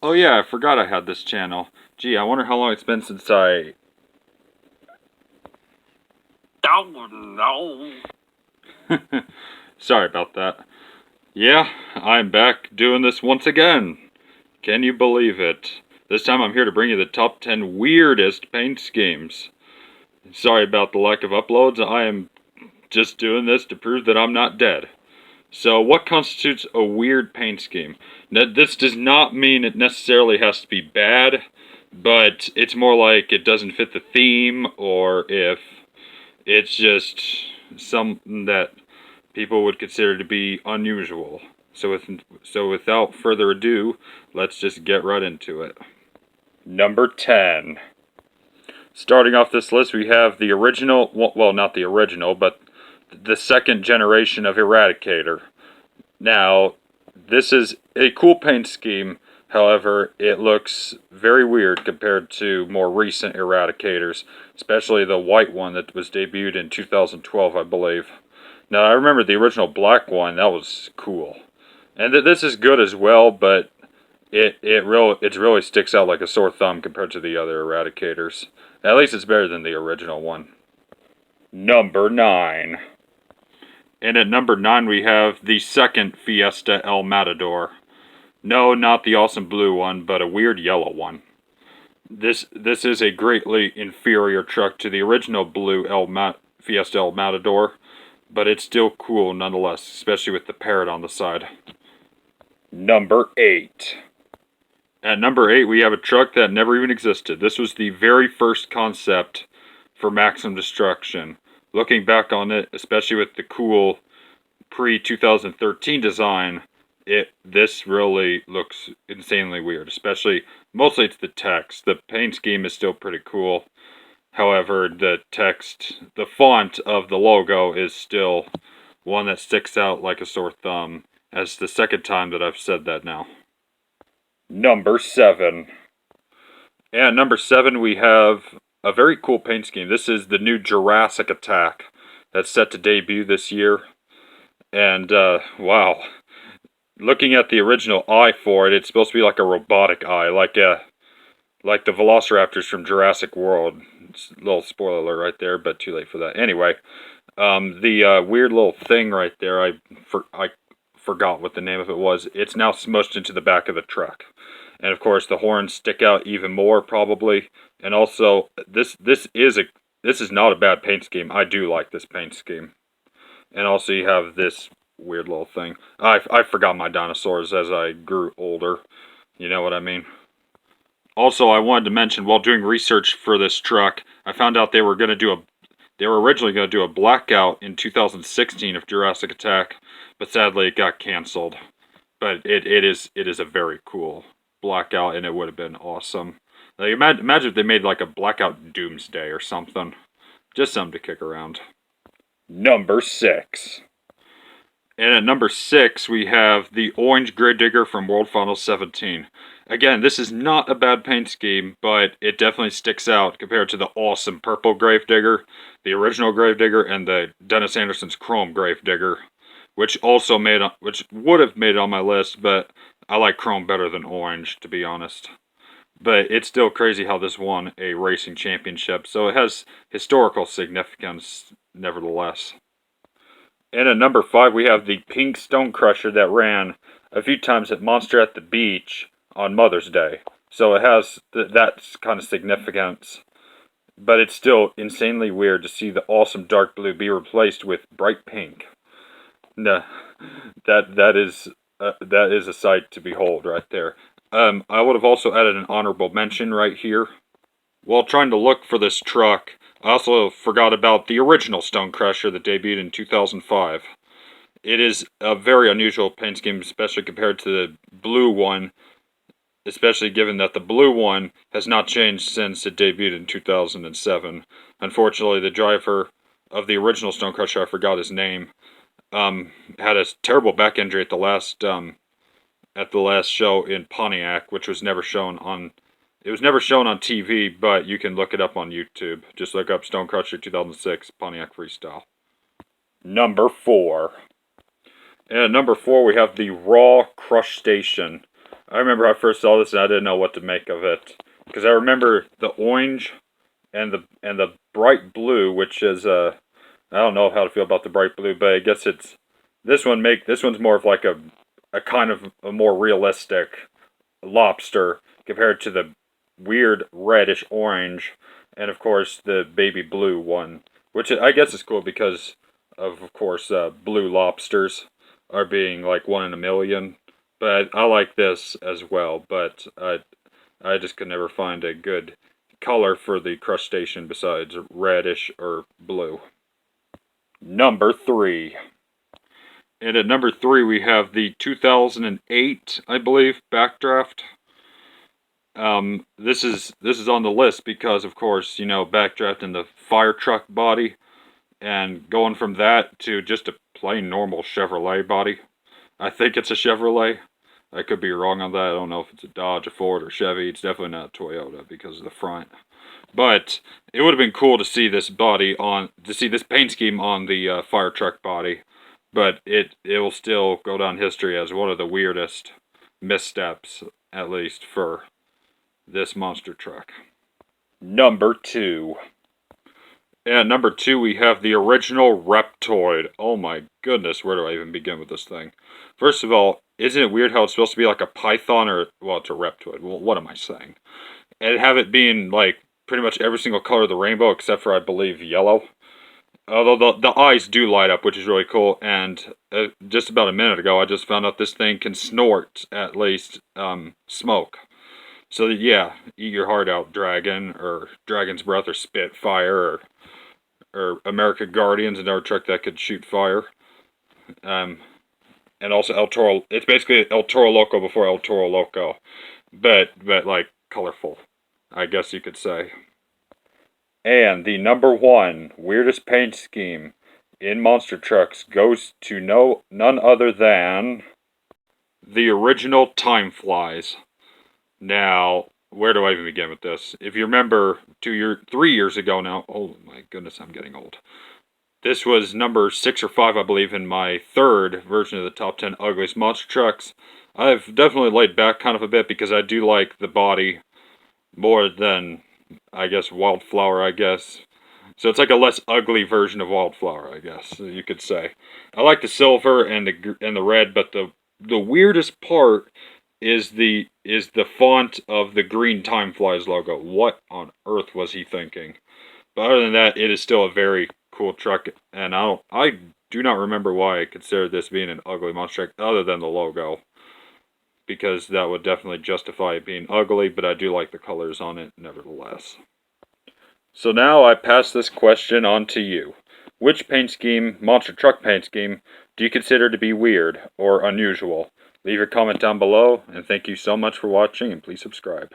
Oh yeah, I forgot I had this channel. Gee, I wonder how long it's been since I... Oh no. Sorry about that. Yeah, I'm back doing this once again. Can you believe it? This time I'm here to bring you the top 10 weirdest paint schemes. Sorry about the lack of uploads, I am just doing this to prove that I'm not dead. So, what constitutes a weird paint scheme? Now, this does not mean it necessarily has to be bad, but it's more like it doesn't fit the theme, or if it's just something that people would consider to be unusual. So without further ado, let's just get right into it. Number 10. Starting off this list, we have the original, well, not the original, but the second generation of Eradicator. Now, this is a cool paint scheme, however, it looks very weird compared to more recent Eradicators, especially the white one that was debuted in 2012, I believe. Now, I remember the original black one, that was cool. And this is good as well, but it really sticks out like a sore thumb compared to the other Eradicators. At least it's better than the original one. Number 9. And at number 9 we have the second Fiesta El Matador. No, not the awesome blue one, but a weird yellow one. This is a greatly inferior truck to the original blue Fiesta El Matador, but it's still cool nonetheless, especially with the parrot on the side. Number 8. At number 8 we have a truck that never even existed. This was the very first concept for Maximum Destruction. Looking back on it, especially with the cool pre-2013 design, this really looks insanely weird. Especially, mostly it's the text. The paint scheme is still pretty cool. However, the text, the font of the logo is still one that sticks out like a sore thumb. As the second time that I've said that now. Number 7. And number 7 we have a very cool paint scheme. This is the new Jurassic Attack that's set to debut this year. And, wow. Looking at the original eye for it, it's supposed to be like a robotic eye, like the Velociraptors from Jurassic World. It's a little spoiler alert right there, but too late for that. Anyway, the weird little thing right there, I forgot what the name of it was. It's now smushed into the back of the truck. And of course the horns stick out even more probably. And also this is not a bad paint scheme. I do like this paint scheme. And also you have this weird little thing. I forgot my dinosaurs as I grew older. You know what I mean? Also, I wanted to mention, while doing research for this truck, I found out they were originally going to do a blackout in 2016 of Jurassic Attack, but sadly it got canceled. But it is a very cool blackout, and it would have been awesome. Like, imagine if they made like a blackout Doomsday or something. Just something to kick around. Number 6. And at number 6, we have the Orange Gravedigger from World Final 17. Again, this is not a bad paint scheme, but it definitely sticks out compared to the awesome Purple Gravedigger, the original Gravedigger, and the Dennis Anderson's Chrome Gravedigger, which would have made it on my list, but I like Chrome better than Orange, to be honest. But it's still crazy how this won a racing championship, so it has historical significance, nevertheless. And at number 5, we have the pink Stone Crusher that ran a few times at Monster at the Beach on Mother's Day. So it has that kind of significance. But it's still insanely weird to see the awesome dark blue be replaced with bright pink. Nah, that is a sight to behold right there. I would have also added an honorable mention right here. While trying to look for this truck, I also forgot about the original Stone Crusher that debuted in 2005. It is a very unusual paint scheme, especially compared to the blue one, especially given that the blue one has not changed since it debuted in 2007. Unfortunately, the driver of the original Stone Crusher, I forgot his name, had a terrible back injury at the last show in Pontiac, which was never shown on... It was never shown on TV, but you can look it up on YouTube. Just look up Stone Crusher 2006 Pontiac Freestyle. Number 4. And at number 4 we have the Raw Crush Station. I remember I first saw this and I didn't know what to make of it. Because I remember the orange and the bright blue, which is I don't know how to feel about the bright blue, but I guess it's this one's more of like a kind of a more realistic lobster compared to the weird reddish orange, and of course the baby blue one, which I guess is cool because of course blue lobsters are being like 1 in a million. But I like this as well, but I just could never find a good color for the crustacean besides reddish or blue. Number 3. And at number 3 we have the 2008, I believe, Backdraft. This is on the list because, of course, you know, backdrafting the fire truck body and going from that to just a plain normal Chevrolet body. I think it's a Chevrolet. I could be wrong on that. I don't know if it's a Dodge, a Ford, or Chevy. It's definitely not a Toyota because of the front. But it would have been cool to see this paint scheme on the fire truck body. But it will still go down history as one of the weirdest missteps, at least for this monster truck. Number 2. And number 2, we have the original Reptoid. Oh my goodness, where do I even begin with this thing? First of all, isn't it weird how it's supposed to be like a python or, well, it's a Reptoid. Well, what am I saying? And have it being like pretty much every single color of the rainbow except for, I believe, yellow. Although the eyes do light up, which is really cool. And just about a minute ago, I just found out this thing can snort, at least, smoke. So yeah, eat your heart out, Dragon, or Dragon's Breath, or Spitfire, or America Guardians, another truck that could shoot fire. And also El Toro. It's basically El Toro Loco before El Toro Loco, but like colorful, I guess you could say. And the number 1 weirdest paint scheme in monster trucks goes to none other than the original Time Flies. Now, where do I even begin with this? If you remember 3 years ago now, oh my goodness, I'm getting old. This was number 6 or 5, I believe, in my 3rd version of the top 10 ugliest monster trucks. I've definitely laid back kind of a bit because I do like the body more than, I guess, Wildflower, I guess. So it's like a less ugly version of Wildflower, I guess you could say. I like the silver and the red, but the weirdest part is the font of the green Time Flies logo. What on earth was he thinking? But other than that, it is still a very cool truck, and I do not remember why I considered this being an ugly monster truck other than the logo, because that would definitely justify it being ugly, but I do like the colors on it nevertheless. So now I pass this question on to you. Which paint scheme, monster truck paint scheme, do you consider to be weird or unusual? Leave your comment down below, and thank you so much for watching, and please subscribe.